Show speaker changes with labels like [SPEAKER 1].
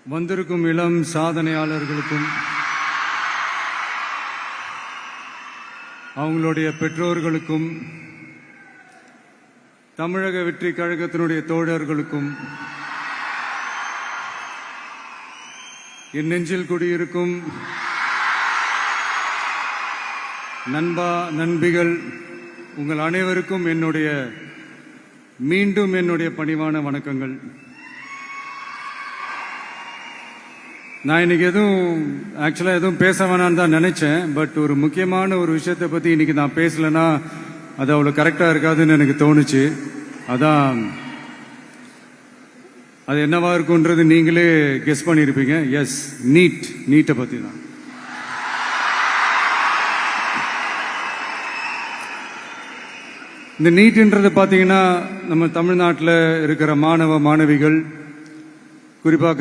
[SPEAKER 1] வந்திருக்கும் இளம் சாதனையாளர்களுக்கும் அவங்களுடைய பெற்றோர்களுக்கும் தமிழக வெற்றி கழகத்தினுடைய தோழர்களுக்கும் என் நெஞ்சில் குடியிருக்கும் நண்பா நண்பிகள் உங்கள் அனைவருக்கும் மீண்டும் என்னுடைய பணிவான வணக்கங்கள். நான் இன்னைக்கு எதுவும் பேச வேணான்னு தான் நினைச்சேன். பட் ஒரு முக்கியமான ஒரு விஷயத்தை பத்தி இன்னைக்கு நான் பேசலன்னா அது அவ்வளவு கரெக்டா இருக்காதுன்னு எனக்கு தோணுச்சு. அதான் அது என்னவா இருக்கும்ன்றது நீங்களே கெஸ் பண்ணிருப்பீங்க. எஸ், நீட்டை பத்தி தான். இந்த நீட்ன்றது பாத்தீங்கன்னா நம்ம தமிழ்நாட்டில் இருக்கிற மாணவ மாணவிகள் குறிப்பாக